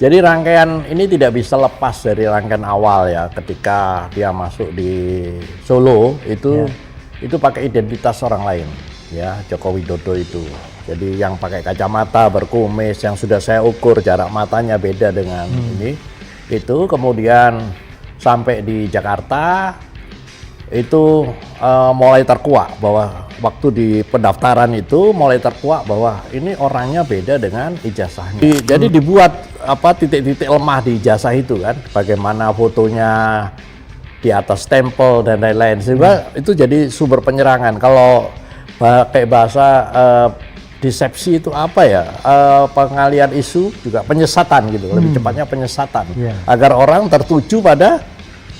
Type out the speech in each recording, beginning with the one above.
Jadi rangkaian ini tidak bisa lepas dari rangkaian awal ya. Ketika dia masuk di Solo itu pakai identitas orang lain ya, Joko Widodo itu. Jadi yang pakai kacamata, berkumis, yang sudah saya ukur jarak matanya beda dengan ini. Itu kemudian sampai di Jakarta itu mulai terkuak bahwa waktu di pendaftaran itu mulai terkuak bahwa ini orangnya beda dengan ijazahnya. Jadi dibuat titik-titik lemah di ijazah itu kan, bagaimana fotonya di atas stempel dan lain-lain, sehingga itu jadi sumber penyerangan. Kalau pakai bahasa disepsi itu apa ya, pengalian isu juga penyesatan gitu, lebih cepatnya penyesatan, agar orang tertuju pada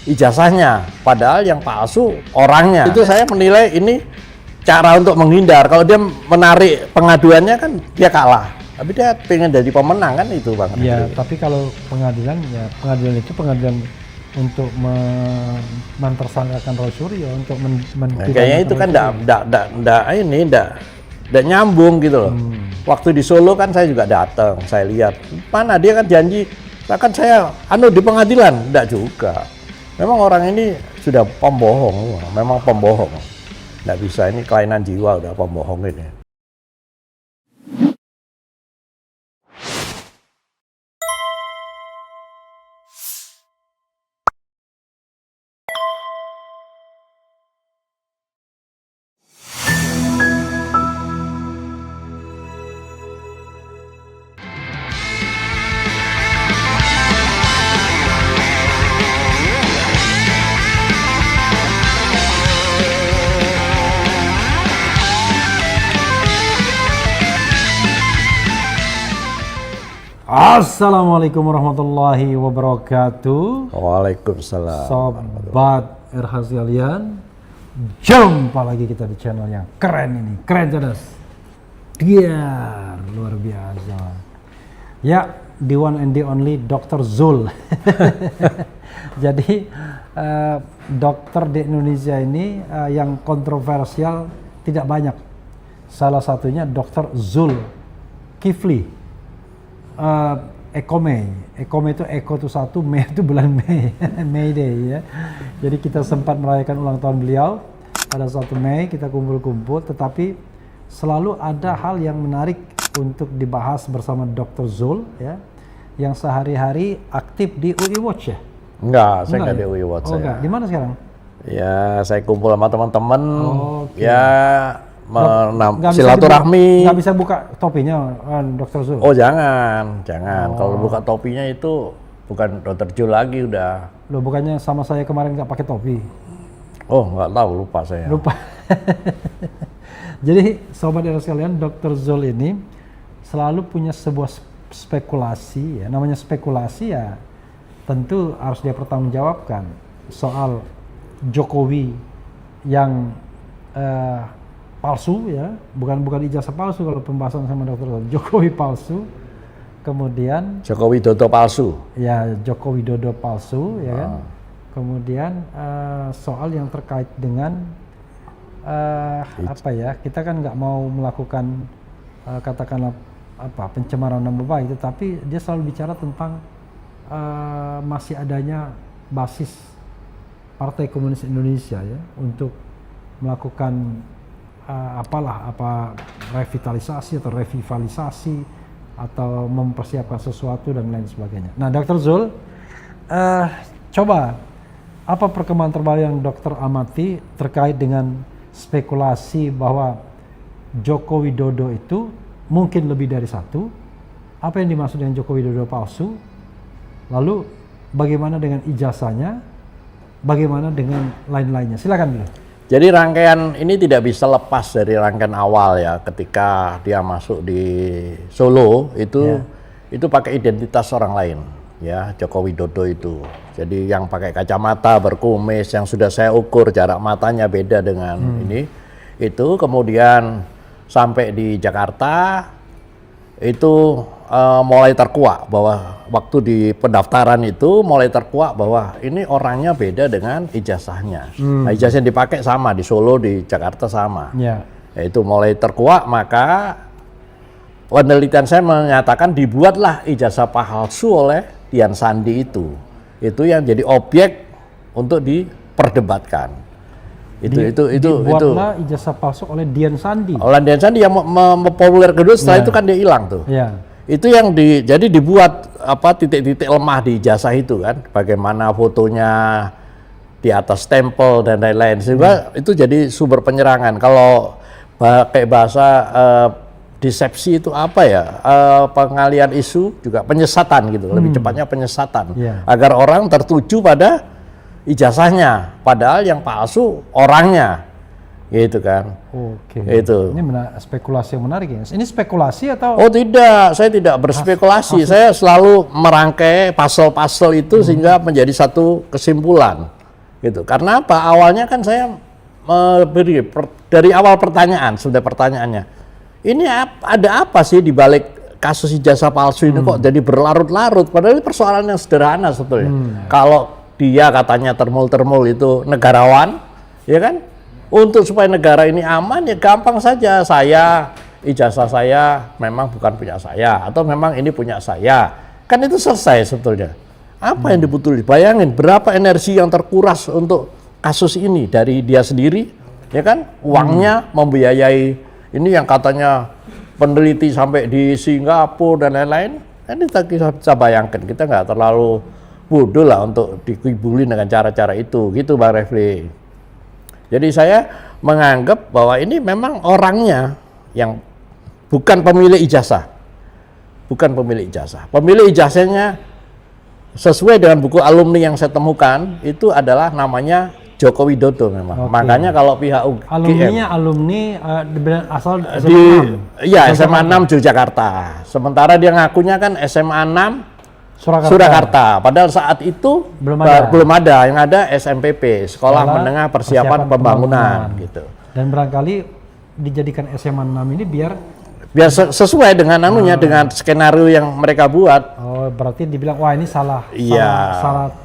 ijazahnya, padahal yang palsu orangnya. Itu saya menilai ini cara untuk menghindar. Kalau dia menarik pengaduannya kan dia kalah, tapi dia pengen jadi pemenang kan, itu Bang. Iya, tapi kalau pengadilan ya pengadilan itu pengadilan untuk mentersangkakan Roy Suryo, untuk kayaknya itu kan enggak nyambung gitu loh. Waktu di Solo kan saya juga datang, saya lihat mana dia kan janji akan saya di pengadilan, enggak juga. Memang orang ini sudah pembohong, memang pembohong. Nggak bisa, ini kelainan jiwa, udah pembohong ini. Assalamualaikum warahmatullahi wabarakatuh. Waalaikumsalam. Sobat RH sekalian, jumpa lagi kita di channel yang keren ini, keren cerdas, luar biasa. Ya, the one and the only Dr. Zul. Jadi dokter di Indonesia ini yang kontroversial tidak banyak. Salah satunya Dr. Zul Kifli. Eko itu Eko itu 1, Mei itu bulan Mei, May Day ya. Jadi kita sempat merayakan ulang tahun beliau pada 1 Mei, kita kumpul-kumpul, tetapi selalu ada hal yang menarik untuk dibahas bersama Dr. Zul ya, yang sehari-hari aktif di UI Watch ya? Enggak, saya enggak di UI Watch. Oh enggak, di mana sekarang? Ya, saya kumpul sama teman-teman, okay. Ya silaturahmi. Nggak bisa buka topinya, Dr. Zul? Oh jangan. Kalau buka topinya itu bukan Dr. Zul lagi udah. Loh, bukannya sama saya kemarin nggak pakai topi? Oh nggak tahu, lupa saya. Lupa. Jadi sobat RH sekalian, Dr. Zul ini selalu punya sebuah spekulasi ya. Namanya spekulasi ya, tentu harus dia pertanggungjawabkan soal Jokowi yang palsu ya, bukan ijazah palsu kalau pembahasan sama Dr. Jokowi palsu, kemudian Joko Widodo palsu. Ya, Joko Widodo palsu ya kan. Kemudian soal yang terkait dengan kita kan nggak mau melakukan katakanlah pencemaran nama baik, tetapi dia selalu bicara tentang masih adanya basis Partai Komunis Indonesia ya untuk melakukan revitalisasi atau revitalisasi atau mempersiapkan sesuatu dan lain sebagainya. Nah, Dr. Zul, coba apa perkembangan terbaru yang dokter amati terkait dengan spekulasi bahwa Joko Widodo itu mungkin lebih dari satu? Apa yang dimaksud dengan Joko Widodo palsu? Lalu bagaimana dengan ijazahnya? Bagaimana dengan lain-lainnya? Silakan dulu. Jadi rangkaian ini tidak bisa lepas dari rangkaian awal ya. Ketika dia masuk di Solo itu pakai identitas orang lain ya, Joko Widodo itu. Jadi yang pakai kacamata, berkumis, yang sudah saya ukur jarak matanya beda dengan ini. Itu kemudian sampai di Jakarta itu mulai terkuak bahwa waktu di pendaftaran itu mulai terkuak bahwa ini orangnya beda dengan ijazahnya. Nah, ijazah yang dipakai sama di Solo, di Jakarta sama. Itu mulai terkuak, maka penelitian saya menyatakan dibuatlah ijazah palsu oleh Dian Sandi itu yang jadi objek untuk diperdebatkan. Dibuatlah ijazah palsu oleh Dian Sandi. Oleh Dian Sandi yang mempopuler kedua, setelah itu kan dia hilang tuh. Ya. Itu yang jadi dibuat titik-titik lemah di ijazah itu kan, bagaimana fotonya di atas stempel dan lain-lain, sehingga itu jadi sumber penyerangan. Kalau pakai bahasa disepsi itu apa ya, pengalian isu, juga penyesatan gitu, lebih cepatnya penyesatan, agar orang tertuju pada ijazahnya, padahal yang palsu orangnya, gitu kan. Oke. Itu. Ini spekulasi yang menarik ya. Ini spekulasi atau? Oh tidak, saya tidak berspekulasi. Saya selalu merangkai puzzle-puzzle itu sehingga menjadi satu kesimpulan, gitu. Karena apa? Awalnya kan saya dari awal pertanyaan, sudah pertanyaannya. Ini ada apa sih di balik kasus ijazah palsu ini kok jadi berlarut-larut? Padahal ini persoalan yang sederhana sebetulnya. Kalau dia katanya termul-termul itu negarawan, ya kan? Untuk supaya negara ini aman ya gampang saja. Ijazah saya memang bukan punya saya, atau memang ini punya saya. Kan itu selesai sebetulnya. Apa yang dibutuhkan? Bayangin berapa energi yang terkuras untuk kasus ini dari dia sendiri, ya kan? Uangnya membiayai ini yang katanya peneliti sampai di Singapura dan lain-lain. Ini kita bisa bayangkan, kita nggak terlalu bodoh lah untuk dikibulin dengan cara-cara itu, gitu Bang Refli. Jadi saya menganggap bahwa ini memang orangnya yang bukan pemilik ijazah, Pemilik ijazahnya sesuai dengan buku alumni yang saya temukan itu adalah namanya Joko Widodo memang. Makanya kalau pihak UGM, alumni asal SMA 6 Yogyakarta. Sementara dia ngakunya kan SMA 6 Surakarta. Padahal saat itu belum ada. Yang ada SMPP, Sekolah Menengah Persiapan Pembangunan gitu. Dan barangkali dijadikan SMA 6 ini biar sesuai dengan dengan skenario yang mereka buat. Oh, berarti dibilang wah ini salah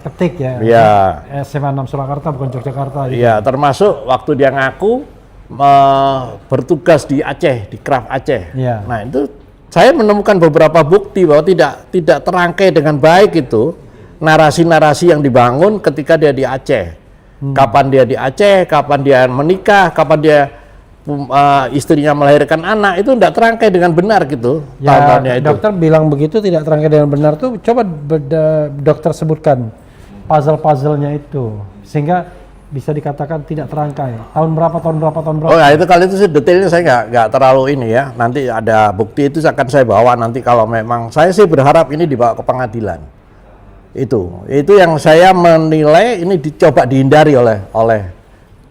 ketik ya. Iya. SMA 6 Surakarta bukan Yogyakarta. Iya, termasuk waktu dia ngaku bertugas di Aceh, di Kraf Aceh. Iya. Nah, itu saya menemukan beberapa bukti bahwa tidak terangkai dengan baik itu narasi-narasi yang dibangun ketika dia di Aceh. Kapan dia di Aceh, kapan dia menikah, kapan dia istrinya melahirkan anak, itu tidak terangkai dengan benar gitu. Ya, dokter bilang begitu tidak terangkai dengan benar tuh. Coba dokter sebutkan puzzle-puzzlenya itu sehingga bisa dikatakan tidak terangkai. Tahun berapa? Oh ya, itu kali itu sih detailnya saya nggak terlalu ini ya. Nanti ada bukti itu akan saya bawa nanti kalau memang saya sih berharap ini dibawa ke pengadilan. Itu yang saya menilai ini dicoba dihindari oleh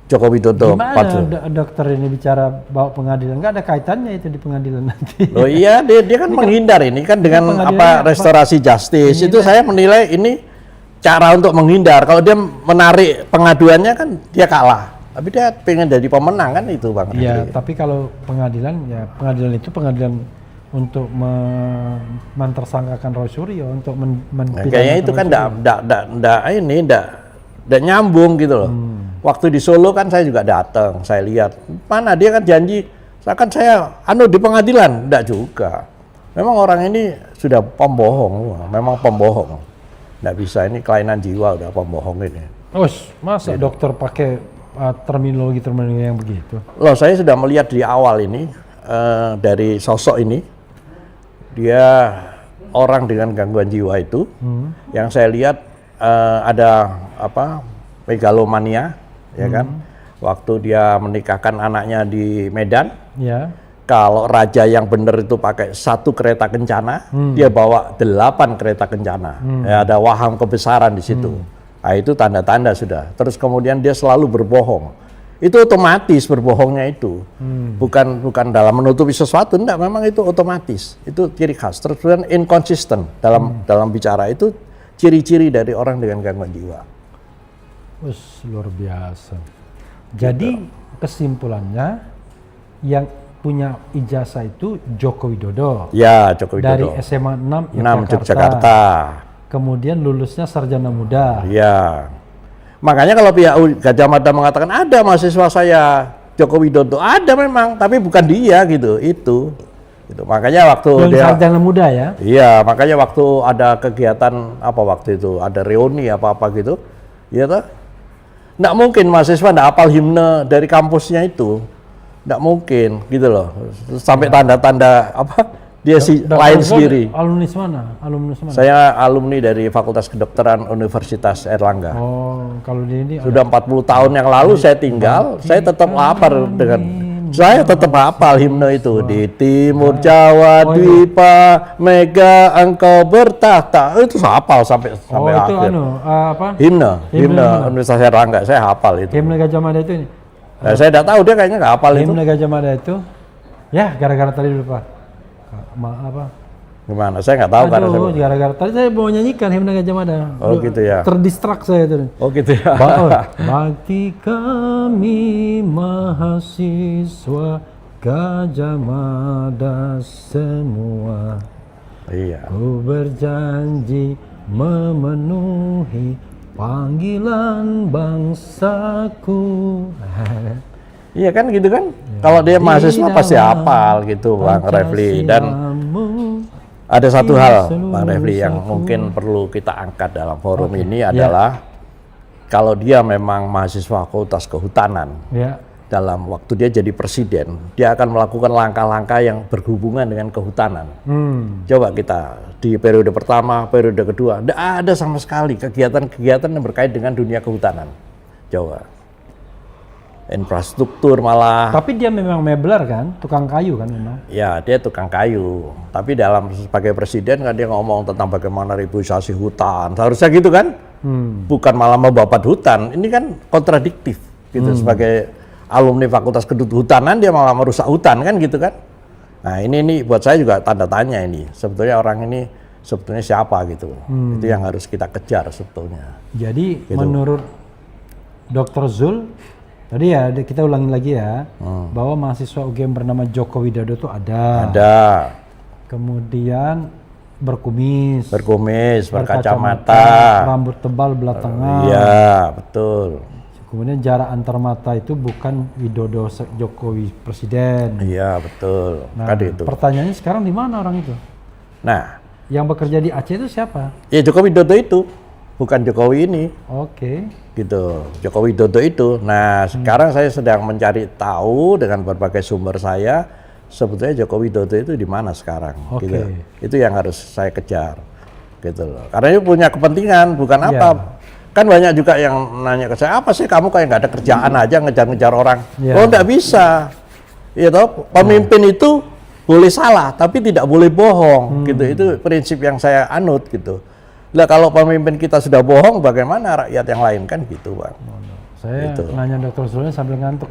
Joko Widodo. Gimana dokter ini bicara bawa pengadilan? Nggak ada kaitannya itu di pengadilan nanti. Oh iya, dia kan menghindar ini kan dengan restorasi justice. Itu saya menilai ini cara untuk menghindar. Kalau dia menarik pengaduannya kan dia kalah. Tapi dia pengen jadi pemenang kan itu Bang. Iya, tapi kalau pengadilan itu pengadilan untuk mentersangkakan Roy Suryo untuk kayaknya itu kan enggak nyambung gitu loh. Waktu di Solo kan saya juga datang, saya lihat mana dia kan janji saya di pengadilan, enggak juga. Memang orang ini sudah pembohong, memang pembohong. Enggak bisa, ini kelainan jiwa udah pembohong ini. Masa dokter pakai terminologi yang begitu? Loh, saya sudah melihat di awal ini dari sosok ini, dia orang dengan gangguan jiwa itu, yang saya lihat ada megalomania, ya kan? Waktu dia menikahkan anaknya di Medan, kalau raja yang benar itu pakai 1 kereta kencana, dia bawa 8 kereta kencana. Ya, ada waham kebesaran di situ. Nah, itu tanda-tanda sudah. Terus kemudian dia selalu berbohong. Itu otomatis berbohongnya itu. Bukan dalam menutupi sesuatu, enggak, memang itu otomatis. Itu ciri khas. Terus kemudian inconsistent dalam bicara, itu ciri-ciri dari orang dengan gangguan jiwa. Luar biasa. Jadi kesimpulannya yang punya ijazah itu Joko Widodo. Ya, Joko Widodo. Dari SMA 6 Yogyakarta. Kemudian lulusnya sarjana muda. Ya. Makanya kalau pihak Gajah Mada mengatakan ada mahasiswa saya Joko Widodo, ada memang, tapi bukan dia gitu. Itu Gitu. Makanya waktu Film dia sarjana muda ya. iya, makanya waktu ada kegiatan apa waktu itu, ada reuni apa-apa gitu, ya toh, nggak mungkin mahasiswa nggak hafal himne dari kampusnya itu, nggak mungkin gitu loh, sampai tanda-tanda apa dia Dr. lain Zul, sendiri. Alumnus mana? Alumnus mana? Saya alumni dari Fakultas Kedokteran Universitas Airlangga. Oh, kalau di ini Sudah 40 tahun yang lalu saya tinggal, saya tetap hafal saya tetap hafal himne itu. Di timur Jawa, Dwipa, Mega, engkau bertahta. Itu saya hafal sampai itu akhir. apa? Himne Universitas Airlangga, saya hafal itu. Himne Gajah Mada itu ini. Nah, saya tidak tahu dia kayaknya nggak hafal itu. Himne Gajah Mada itu, ya gara-gara tadi lupa. Apa? Gimana? Saya nggak tahu karena Aduh, gara-gara tadi saya mau nyanyikan Himne Gajah Mada. Oh gitu ya. Terdistrak saya itu. Oh gitu ya. Bakti kami mahasiswa Gajah Mada semua, Iya. ku berjanji memenuhi panggilan bangsaku. Iya kan gitu kan? Kalau dia mahasiswa pasti hafal gitu Bang Refli. Dan ada satu hal Bang Refli yang mungkin perlu kita angkat dalam forum ini adalah kalau dia memang mahasiswa Fakultas Kehutanan, dalam waktu dia jadi presiden, dia akan melakukan langkah-langkah yang berhubungan dengan kehutanan. Coba kita di periode pertama, periode kedua, tidak ada sama sekali kegiatan-kegiatan yang berkait dengan dunia kehutanan. Coba. Infrastruktur malah. Tapi dia memang mebler kan, tukang kayu kan memang. Ya, dia tukang kayu. Tapi dalam sebagai presiden kan dia ngomong tentang bagaimana reboisasi hutan. Seharusnya gitu kan? Bukan malah membabat hutan. Ini kan kontradiktif gitu. Sebagai alumni Fakultas Kehutanan dia malah merusak hutan kan gitu kan? Nah, ini buat saya juga tanda tanya ini. Sebetulnya orang ini sebetulnya siapa gitu. Itu yang harus kita kejar sebetulnya. Jadi Gitu. menurut Dr. Zul tadi ya kita ulangi lagi ya, bahwa mahasiswa UGM bernama Joko Widodo itu ada. Kemudian berkumis, berkacamata, rambut tebal belah tengah. Iya, betul. Kemudian jarak antar mata itu bukan Widodo Jokowi presiden. Iya, betul. Nah, Kan itu. pertanyaannya sekarang di mana orang itu? Nah, Yang bekerja di Aceh itu siapa? ya Joko Widodo itu, bukan Jokowi ini. Oke. Gitu, Joko Widodo itu. Nah, sekarang saya sedang mencari tahu dengan berbagai sumber saya, sebetulnya Joko Widodo itu di mana sekarang. Oke. Gitu. Itu yang harus saya kejar. Gitu loh. Karena ini punya kepentingan, bukan apa. Kan banyak juga yang nanya ke saya, apa sih kamu kayak nggak ada kerjaan aja ngejar-ngejar orang? Oh, nggak bisa. Iya toh, pemimpin itu boleh salah, tapi tidak boleh bohong. Gitu. Itu prinsip yang saya anut gitu. Lah kalau pemimpin kita sudah bohong, bagaimana rakyat yang lain kan gitu, Bang. Saya Gitu. nanya Dr. Zulnya sambil ngantuk.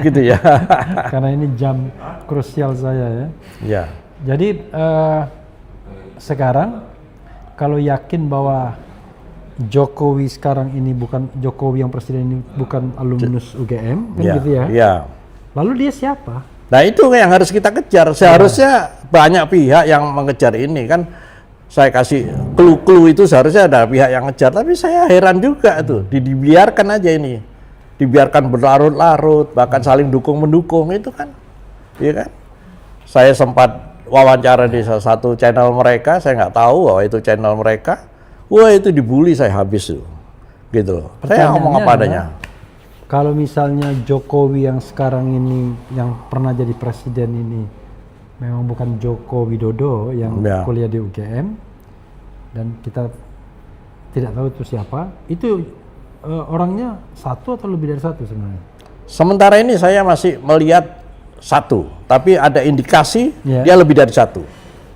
Gitu ya. Karena ini jam krusial saya ya. Ya. Jadi sekarang kalau yakin bahwa Jokowi sekarang ini bukan Jokowi yang presiden ini bukan alumnus UGM kan gitu ya. Iya. Lalu dia siapa? Nah itu yang harus kita kejar. Seharusnya banyak pihak yang mengejar ini kan. Saya kasih clue-clue itu seharusnya ada pihak yang ngejar, tapi saya heran juga tuh, dibiarkan aja ini, dibiarkan berlarut-larut, bahkan saling dukung-mendukung itu kan, iya kan? Saya sempat wawancara di salah satu channel mereka, saya nggak tahu bahwa itu channel mereka, wah itu dibully saya habis tuh, gitu loh. Saya ngomong apa adanya. Kalau misalnya Jokowi yang sekarang ini, yang pernah jadi presiden ini, memang bukan Joko Widodo yang kuliah di UGM dan kita tidak tahu itu siapa, itu orangnya satu atau lebih dari satu sebenarnya? Sementara ini saya masih melihat satu, tapi ada indikasi dia lebih dari satu.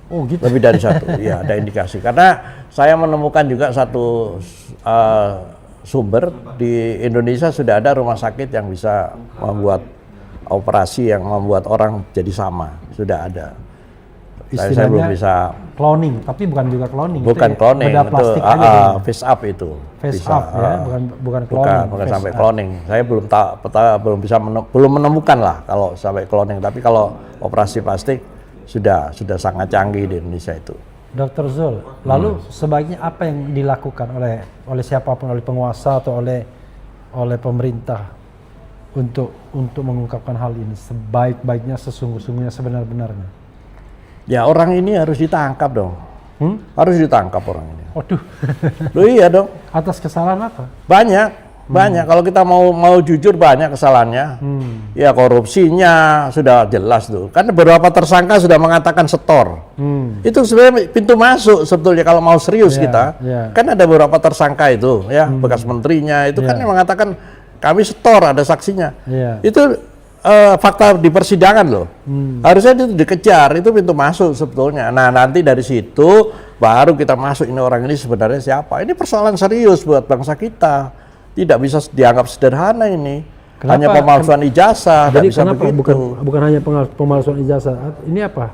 Oh gitu? Lebih dari satu, ya ada indikasi. Karena saya menemukan juga satu sumber di Indonesia sudah ada rumah sakit yang bisa membuat operasi yang membuat orang jadi sama, sudah ada. Saya belum bisa cloning, tapi bukan juga cloning. Bukan itu cloning, beda plastik aja. Face up itu. Face bisa, up ya, bukan cloning. Bukan sampai cloning. Saya belum bisa menemukan lah kalau sampai cloning. Tapi kalau operasi plastik sudah sangat canggih di Indonesia itu. Dr. Zul, lalu sebaiknya apa yang dilakukan oleh siapapun, oleh penguasa atau oleh pemerintah untuk mengungkapkan hal ini sebaik-baiknya, sesungguh-sungguhnya, sebenar-benarnya? Ya orang ini harus ditangkap dong. Harus ditangkap orang ini. Waduh. Loh iya dong. Atas kesalahan apa? Banyak. Kalau kita mau jujur banyak kesalahannya. Ya korupsinya sudah jelas tuh. Kan beberapa tersangka sudah mengatakan setor. Itu sebenarnya pintu masuk sebetulnya kalau mau serius kita. Kan ada beberapa tersangka itu ya, bekas menterinya itu kan yang mengatakan kami setor, ada saksinya. Itu fakta di persidangan loh. Harusnya itu dikejar, itu pintu masuk sebetulnya. Nah, nanti dari situ baru kita masuk ini orang ini sebenarnya siapa. Ini persoalan serius buat bangsa kita. Tidak bisa dianggap sederhana ini. Kenapa? Hanya pemalsuan ijazah, Jadi bisa kenapa begitu. bukan hanya pemalsuan ijazah? Ini apa?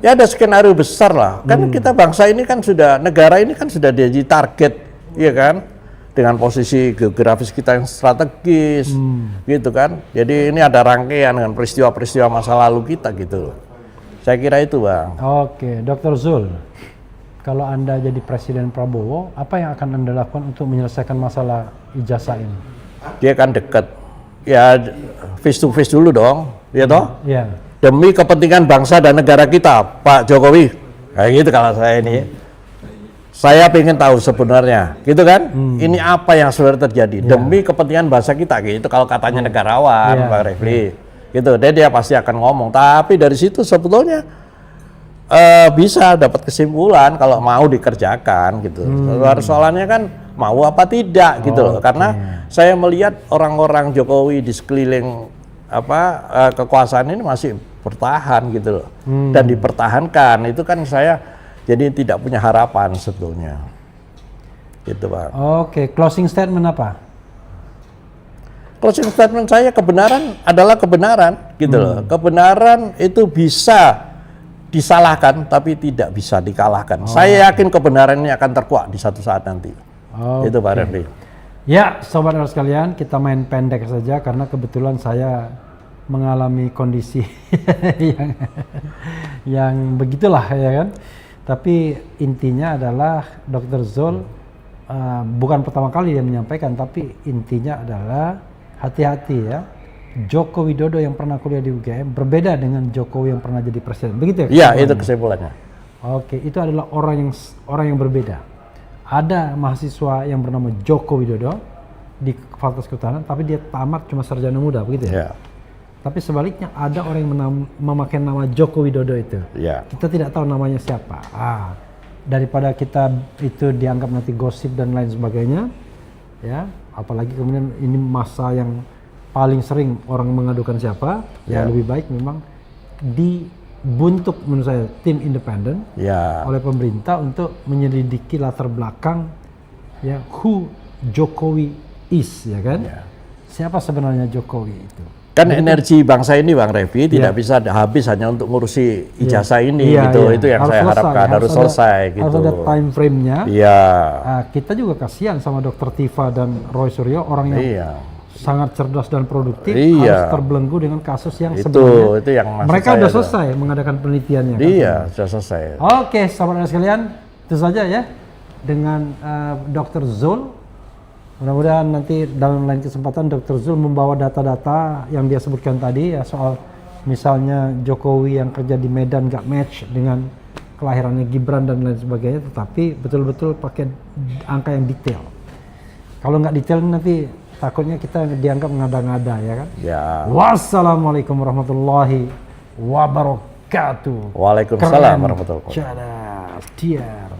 Ya ada skenario besar lah. Kan kita bangsa ini kan sudah, negara ini kan sudah jadi target, iya kan? Dengan posisi geografis kita yang strategis, gitu kan. Jadi ini ada rangkaian dengan peristiwa-peristiwa masa lalu kita gitu. Saya kira itu, Bang. Oke, Dr. Zul, kalau Anda jadi Presiden Prabowo, apa yang akan Anda lakukan untuk menyelesaikan masalah ijazah ini? Dia kan dekat. Ya face to face dulu dong, ya toh? Iya. Demi kepentingan bangsa dan negara kita, Pak Jokowi. Kayak gitu kalau saya ini. Saya ingin tahu sebenarnya, gitu kan? Ini apa yang sebenarnya terjadi demi kepentingan bangsa kita, gitu. Kalau katanya negarawan, Pak Refli, gitu. Dia pasti akan ngomong. Tapi dari situ sebetulnya bisa dapat kesimpulan kalau mau dikerjakan, gitu. Soalnya kan mau apa tidak, gitu loh. Karena saya melihat orang-orang Jokowi di sekeliling kekuasaan ini masih bertahan, gitu loh. Dan dipertahankan itu kan saya jadi tidak punya harapan sebetulnya. Gitu, Pak. Oke, closing statement apa? Closing statement saya kebenaran adalah kebenaran, gitu loh. Kebenaran itu bisa disalahkan tapi tidak bisa dikalahkan. Saya yakin kebenaran ini akan terkuak di satu saat nanti. Itu Pak Refli. Ya, sobat sekalian, kita main pendek saja karena kebetulan saya mengalami kondisi yang begitulah ya kan. Tapi intinya adalah Dr. Zul bukan pertama kali dia menyampaikan, tapi intinya adalah hati-hati ya. Joko Widodo yang pernah kuliah di UGM berbeda dengan Jokowi yang pernah jadi presiden. Begitu ya? Iya, itu kesimpulannya. Oke, itu adalah orang yang berbeda. Ada mahasiswa yang bernama Joko Widodo di Fakultas Kehutanan, tapi dia tamat cuma sarjana muda, begitu ya? Tapi sebaliknya ada orang yang memakai nama Joko Widodo itu. Kita tidak tahu namanya siapa. Daripada kita itu dianggap nanti gosip dan lain sebagainya, ya. Apalagi kemudian ini masa yang paling sering orang mengadukan siapa, ya lebih baik memang dibentuk menurut saya tim independen oleh pemerintah untuk menyelidiki latar belakang ya who Jokowi is, ya kan? Siapa sebenarnya Jokowi itu? Kan energi bangsa ini, Bang Revi, tidak bisa habis hanya untuk ngurusi ijazah ini, gitu. Itu yang saya harapkan, harus selesai, gitu. Harus ada time frame-nya. Kita juga kasihan sama Dr. Tifa dan Roy Suryo, orang yang sangat cerdas dan produktif, harus terbelenggu dengan kasus yang sebenarnya itu yang mereka sudah selesai mengadakan penelitiannya. Sudah selesai. Oke, sahabat sekalian, itu saja ya dengan Dr. Zul. Mudah-mudahan nanti dalam lain kesempatan Dr. Zul membawa data-data yang dia sebutkan tadi ya, soal misalnya Jokowi yang kerja di Medan nggak match dengan kelahirannya Gibran dan lain sebagainya, tetapi betul-betul pakai angka yang detail. Kalau nggak detail nanti takutnya kita dianggap ngada-ngada, ya kan? Wassalamualaikum warahmatullahi wabarakatuh. Waalaikumsalam warahmatullahi wabarakatuh. Tiar.